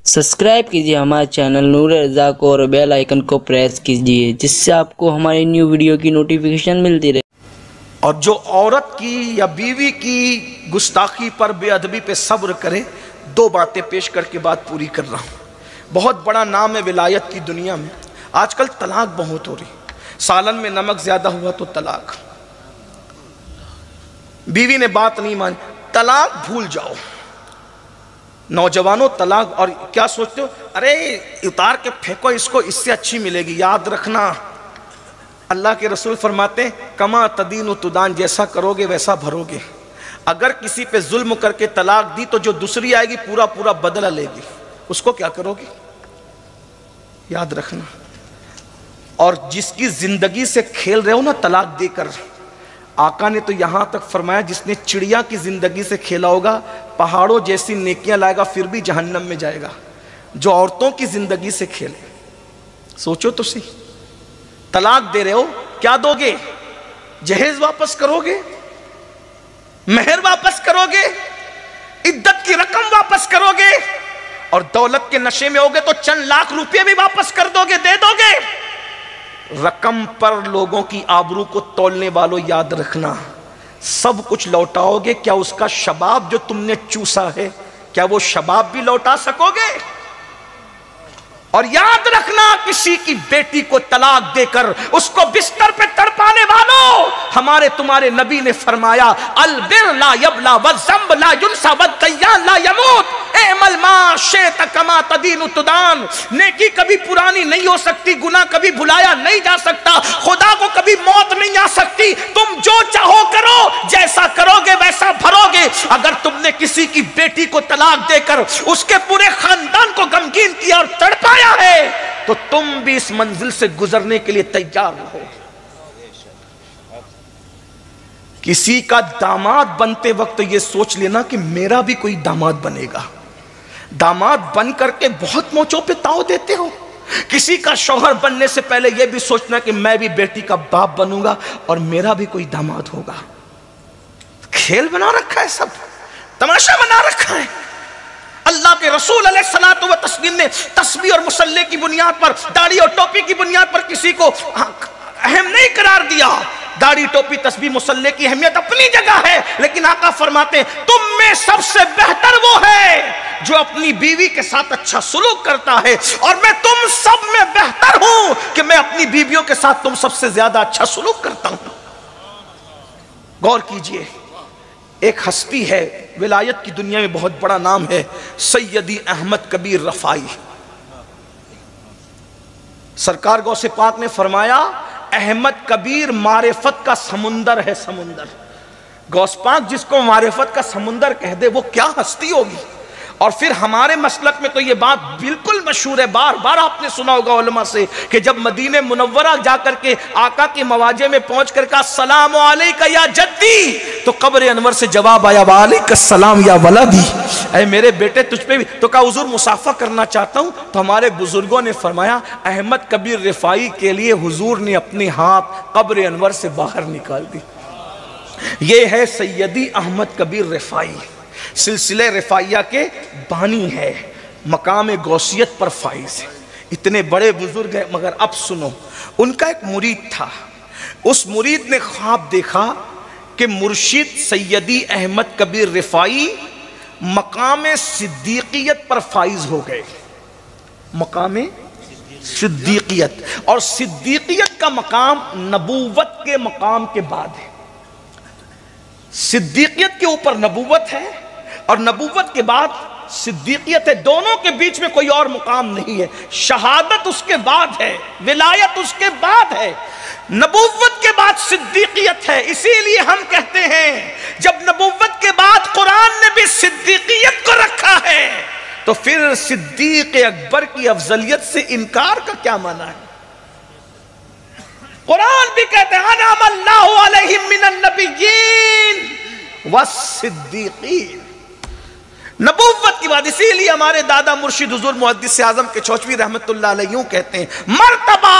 Subscribe कीजिए हमारे channel नूर रज़ा को और बेल आइकन को प्रेस कीजिए जिससे आपको हमारी न्यू वीडियो की नोटिफिकेशन मिलती रहे। और जो औरत की या बीवी की गुस्ताखी पर बेअदबी पे सब्र करे, दो बातें पेश करके बात पूरी कर रहा हूँ। बहुत बड़ा नाम है विलायत की दुनिया में। आजकल तलाक बहुत हो रही, सालन में नमक ज्यादा हुआ तो तलाक, बीवी ने बात नहीं मानी तलाक, भूल जाओ। नौजवानों तलाक, और क्या सोचते हो, अरे उतार के फेंको इसको, इससे अच्छी मिलेगी। याद रखना अल्लाह के रसूल फरमाते हैं कमा तदीन तुदान, जैसा करोगे वैसा भरोगे। अगर किसी पे जुल्म करके तलाक दी तो जो दूसरी आएगी पूरा पूरा बदला लेगी, उसको क्या करोगे, याद रखना। और जिसकी जिंदगी से खेल रहे हो ना तलाक देकर, आका ने तो यहां तक फरमाया जिसने चिड़िया की जिंदगी से खेला होगा, पहाड़ों जैसी नेकियां लाएगा फिर भी जहन्नम में जाएगा। जो औरतों की जिंदगी से खेले, सोचो तो सही। तलाक दे रहे हो, क्या दोगे, जहेज वापस करोगे, मेहर वापस करोगे, इद्दत की रकम वापस करोगे, और दौलत के नशे में होगे तो चंद लाख रुपए भी वापस कर दोगे, दे दोगे। रकम पर लोगों की आबरू को तोलने वालों, याद रखना सब कुछ लौटाओगे, क्या उसका शबाब जो तुमने चूसा है, क्या वो शबाब भी लौटा सकोगे। और याद रखना किसी की बेटी को तलाक देकर उसको बिस्तर पे तड़पाने वालों, हमारे तुम्हारे नबी ने फरमाया अलबिर ला यबला वज़्ज़म्ब ला युनसा वद्दय्यान ला यमूत एमल मा शेत कमा तदीन तुदान। नेकी कभी पुरानी नहीं हो सकती, गुनाह कभी भुलाया नहीं जा सकता, खुदा को कभी मौत नहीं आ सकती। तुम जो चाहो करो, जैसा करोगे वैसा भरोगे। अगर तुमने किसी की बेटी को तलाक देकर उसके पूरे खानदान को गमगीन किया और तड़पाया है, तो तुम भी इस मंजिल से गुजरने के लिए तैयार रहो। किसी का दामाद बनते वक्त ये सोच लेना कि मेरा भी कोई दामाद बनेगा। दामाद बन करके बहुत मोचों पे ताव देते हो। किसी का शौहर बनने से पहले यह भी सोचना कि मैं भी बेटी का बाप बनूंगा और मेरा भी कोई दामाद होगा। खेल बना रखा है, सब तमाशा बना रखा है। अल्लाह के रसूल अलैहिस्सलातु व तस्लीम ने तस्बीह और मुसल्ले की बुनियाद पर, दाढ़ी और टोपी की बुनियाद पर किसी को अहम नहीं करार दिया। दाढ़ी टोपी तस्बीह मुसल्ले की अहमियत अपनी जगह है, लेकिन आका फरमाते हैं तुम में सबसे बेहतर वो है जो अपनी बीवी के साथ अच्छा सुलूक करता है, और मैं तुम सब में बेहतर हूं कि मैं अपनी बीवियों के साथ तुम सबसे ज्यादा अच्छा सुलूक करता हूं। गौर कीजिए, एक हस्ती है विलायत की दुनिया में, बहुत बड़ा नाम है सैयदी अहमद कबीर रफाई। सरकार गौसे पाक ने फरमाया अहमद कबीर मारिफत का समुंदर है, समुंदर। गौस पाक जिसको मारिफत का समुंदर कह दे वो क्या हस्ती होगी। और फिर हमारे मसलक में तो ये बात बिल्कुल मशहूर है, बार बार आपने सुना होगा उलमा से कि जब मदीने मुनव्वरा जाकर के आका के मवाजे में पहुंच कर कहा सलाम अलैका या जद्दी, तो कब्र अनवर से जवाब आया वालेका सलाम या वलदी, ऐ मेरे बेटे तुझ पे भी। तो कहा हुजूर मुसाफा करना चाहता हूं, तो हमारे बुजुर्गों ने फरमाया अहमद कबीर रिफाई के लिए हुजूर ने अपने हाथ कब्र अनवर से बाहर निकाल दी। ये है सैयदी अहमद कबीर रिफाई, सिलसिले रिफाइया के बानी है, मकाम गौसियत पर फाइज है। इतने बड़े बुजुर्ग हैं, मगर अब सुनो, उनका एक मुरीद था। उस मुरीद ने ख्वाब देखा कि मुर्शिद सैयदी अहमद कबीर रिफाई मकाम सिद्दीकियत पर फाइज हो गए। मकाम सिद्दीकियत, और सिद्दीकियत का मकाम नबूवत के मकाम के बाद है। सिद्दीकियत के ऊपर नबूवत है और नबूवत के बाद सिद्दीकियत है, दोनों के बीच में कोई और मुकाम नहीं है। शहादत उसके बाद है, विलायत उसके बाद है, नबूवत के बाद सिद्दीकियत है। इसीलिए हम कहते हैं जब नबूवत के बाद कुरान ने भी सिद्दीकियत को रखा है, तो फिर सिद्दीक अकबर की अफजलियत से इनकार का क्या माना है। कुरान भी कहते हैं अनअमल्लाहु अलैहिम मिनन नबिय्यीन वस्सिद्दीकीन, नबूवत की बात। इसीलिए हमारे दादा मुर्शिद हुजूर मुहद्दिस आजम के चौचवी रहमतुल्लाह अलैह यूं कहते हैं मर्तबा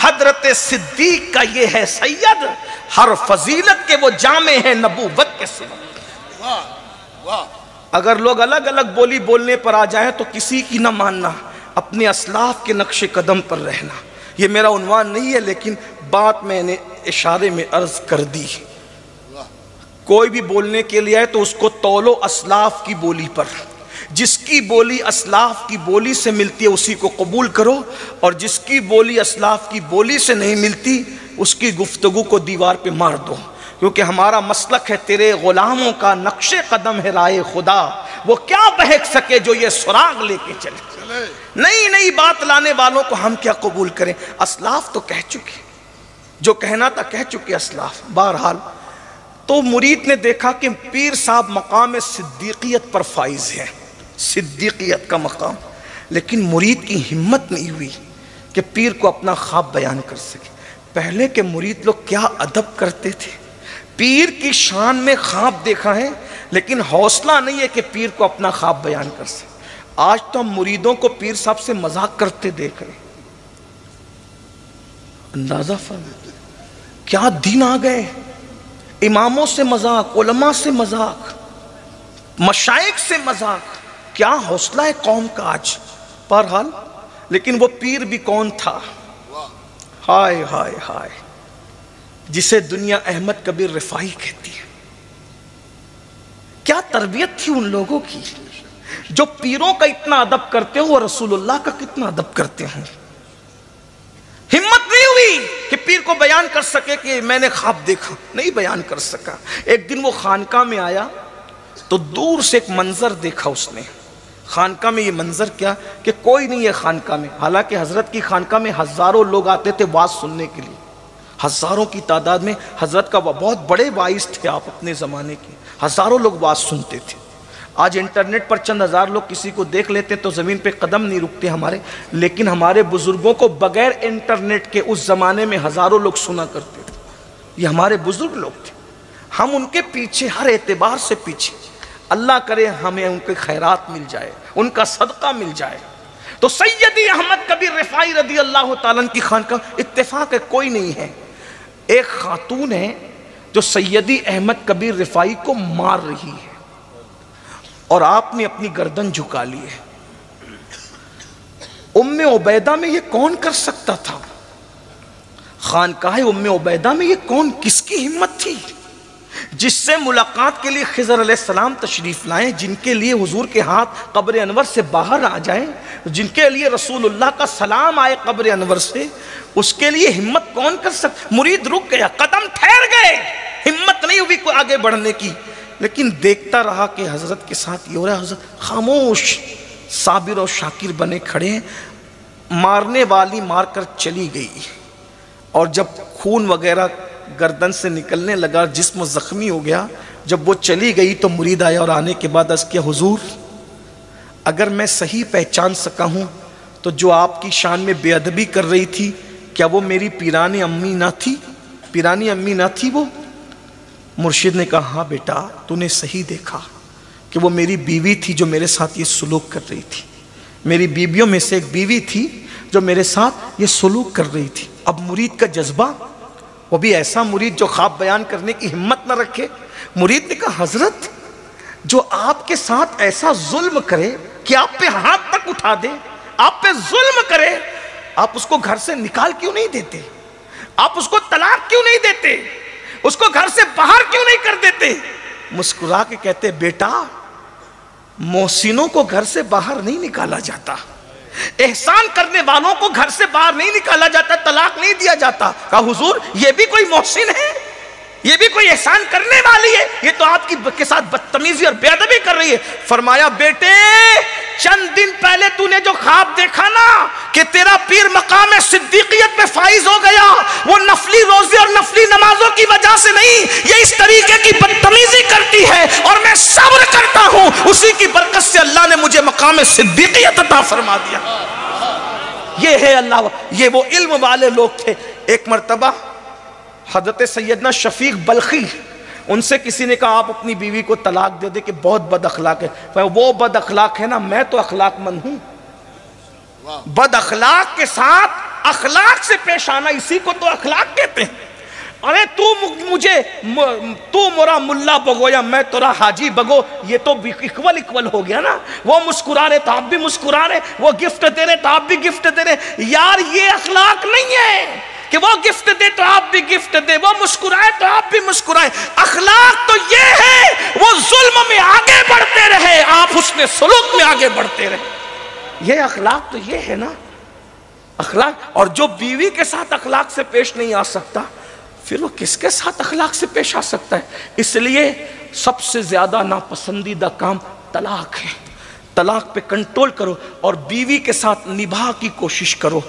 हजरत सिद्दीक का ये है सैयद, हर फजीलत के वो जामे हैं नबूवत के सिवा। اگر لوگ الگ الگ بولی بولنے پر آ جائیں تو کسی کی نہ ماننا، اپنے اسلاف کے نقش قدم پر رہنا۔ یہ میرا عنوان نہیں ہے، لیکن بات میں نے اشارے میں عرض کر دی۔ کوئی بھی بولنے کے لیے آئے تو اس کو تولو اسلاف کی بولی پر، جس کی بولی اسلاف کی بولی سے ملتی ہے اسی کو قبول کرو، اور جس کی بولی اسلاف کی بولی سے نہیں ملتی اس کی گفتگو کو دیوار پہ مار دو، کیونکہ ہمارا مسلک ہے تیرے غلاموں کا نقش قدم ہے رائے خدا، وہ کیا بہک سکے جو یہ سراغ لے کے چلے۔ نئی نئی بات لانے والوں کو ہم کیا قبول کریں؟ اسلاف تو کہہ چکے، جو کہنا تھا کہہ چکے اسلاف۔ بہرحال تو مرید نے دیکھا کہ پیر صاحب مقام صدیقیت پر فائز ہے، صدیقیت کا مقام، لیکن مرید کی ہمت نہیں ہوئی کہ پیر کو اپنا خواب بیان کر سکے۔ پہلے کے مرید لوگ کیا ادب کرتے تھے، پیر کی شان میں خواب دیکھا ہے، لیکن حوصلہ نہیں ہے کہ پیر کو اپنا خواب بیان کر سکے۔ آج تو ہم مریدوں کو پیر صاحب سے مذاق کرتے دیکھ رہے ہیں۔ اندازہ فرمائیں کیا دن آ گئے، اماموں سے مذاق، علماء سے مذاق، مشائخ سے مذاق، کیا حوصلہ ہے قوم کا آج۔ بہرحال لیکن وہ پیر بھی کون تھا، ہائے ہائے ہائے، جسے دنیا احمد کبیر رفاعی کہتی ہے۔ کیا تربیت تھی ان لوگوں کی، جو پیروں کا اتنا ادب کرتے ہو، رسول اللہ کا کتنا ادب کرتے ہیں۔ ہمت نہیں ہوئی کہ پیر کو بیان کر سکے کہ میں نے خواب دیکھا، نہیں بیان کر سکا۔ ایک دن وہ خانقاہ میں آیا تو دور سے ایک منظر دیکھا اس نے۔ خانقاہ میں یہ منظر کیا کہ کوئی نہیں ہے خانقاہ میں، حالانکہ حضرت کی خانقاہ میں ہزاروں لوگ آتے تھے واعظ سننے کے لیے، ہزاروں کی تعداد میں۔ حضرت کا بہت بڑے واعظ تھے آپ اپنے زمانے کے، ہزاروں لوگ واعظ سنتے تھے۔ آج انٹرنیٹ پر چند ہزار لوگ کسی کو دیکھ لیتے تو زمین پہ قدم نہیں رکتے ہمارے، لیکن ہمارے بزرگوں کو بغیر انٹرنیٹ کے اس زمانے میں ہزاروں لوگ سنا کرتے تھے۔ یہ ہمارے بزرگ لوگ تھے، ہم ان کے پیچھے ہر اعتبار سے پیچھے۔ اللہ کرے ہمیں ان کے خیرات مل جائے، ان کا صدقہ مل جائے۔ تو سیدی احمد کبیر رفاعی رضی اللہ تعالیٰ عنہ کی خانقاہ، اتفاق ہے کوئی نہیں ہے، ایک خاتون ہے جو سیدی احمد کبیر رفاعی کو مار رہی ہے، اور آپ نے اپنی گردن جھکا لی ہے۔ ام عبیدہ میں یہ کون کر سکتا تھا؟ خانقاہ ام عبیدہ میں یہ کون، کس کی ہمت تھی؟ جس سے ملاقات کے لیے خضر علیہ السلام تشریف لائیں، جن کے لیے حضور کے ہاتھ قبر انور سے باہر آ جائیں، جن کے لیے رسول اللہ کا سلام آئے قبر انور سے، اس کے لیے ہمت کون کر سکتا؟ مرید رک گیا، قدم ٹھہر گئے، ہمت نہیں ہوئی کوئی آگے بڑھنے کی، لیکن دیکھتا رہا کہ حضرت کے ساتھ یہ ہو رہا ہے۔ حضرت خاموش صابر اور شاکر بنے کھڑے ہیں۔ مارنے والی مار کر چلی گئی، اور جب خون وغیرہ گردن سے نکلنے لگا، جسم زخمی ہو گیا، جب وہ چلی گئی تو مرید آیا اور آنے کے بعد عرض کیا، حضور اگر میں صحیح پہچان سکا ہوں تو جو آپ کی شان میں بے ادبی کر رہی تھی، کیا وہ میری پیرانی امی نہ تھی؟ پیرانی امی نہ تھی وہ؟ مرشد نے کہا ہاں بیٹا، تو نے صحیح دیکھا کہ وہ میری بیوی تھی جو میرے ساتھ یہ سلوک کر رہی تھی، میری بیویوں میں سے ایک بیوی تھی جو میرے ساتھ یہ سلوک کر رہی تھی۔ اب مرید کا جذبہ، وہ بھی ایسا مرید جو خواب بیان کرنے کی ہمت نہ رکھے، مرید نے کہا حضرت جو آپ کے ساتھ ایسا ظلم کرے کہ آپ پہ ہاتھ تک اٹھا دے، آپ پہ ظلم کرے، آپ اس کو گھر سے نکال کیوں نہیں دیتے؟ آپ اس کو طلاق کیوں نہیں دیتے؟ اس کو گھر سے باہر کیوں نہیں کر دیتے؟ مسکرا کے کہتے بیٹا محسنوں کو گھر سے باہر نہیں نکالا جاتا، احسان کرنے والوں کو گھر سے باہر نہیں نکالا جاتا، طلاق نہیں دیا جاتا۔ کہا حضور یہ بھی کوئی محسن ہے، یہ بھی کوئی احسان کرنے والی ہے، یہ تو آپ کے ساتھ بدتمیزی اور بے ادبی کر رہی ہے۔ فرمایا بیٹے چند دن پہلے تو نے جو خواب دیکھا نا کہ تیرا پیر مقام صدیقیت میں فائز ہو گیا، وہ نفلی روزے اور نفلی نمازوں کی وجہ سے نہیں، یہ اس طریقے کی بدتمیزی کرتی ہے اور میں صبر کرتا ہوں، اسی کی برکت سے اللہ نے مجھے مقام صدیقیت عطا فرما دیا۔ یہ ہے اللہ، یہ وہ علم والے لوگ تھے۔ ایک مرتبہ حضرت سیدنا شفیق بلخی، ان سے کسی نے کہا آپ اپنی بیوی کو طلاق دے دے کہ بہت بد اخلاق ہے۔ وہ بد اخلاق ہے نا، میں تو اخلاق مند ہوں۔ بد اخلاق کے ساتھ اخلاق سے پیش آنا، اسی کو تو اخلاق کہتے ہیں۔ अरे तू मोरा मुल्ला बगो या मैं तोरा हाजी बगो, ये तो इक्वल इक्वल हो गया ना। वो मुस्कुरा रहे तो आप भी मुस्कुरा रहे, वो गिफ्ट दे रहे तो आप भी गिफ्ट दे रहे। यार ये अखलाक नहीं है कि वो गिफ्ट दे तो आप भी गिफ्ट दे, वो मुस्कुराए तो आप भी मुस्कुराए। अखलाक तो ये है वो जुल्म में आगे बढ़ते रहे, आप हुस्ने सुलूक में आगे बढ़ते रहे। ये अखलाक तो ये है ना अखलाक। और जो बीवी के साथ अखलाक से पेश नहीं आ सकता, फिर वो किसके साथ अखलाक से पेश आ सकता है? इसलिए सबसे ज्यादा नापसंदीदा काम तलाक है। तलाक पे कंट्रोल करो और बीवी के साथ निभा की कोशिश करो।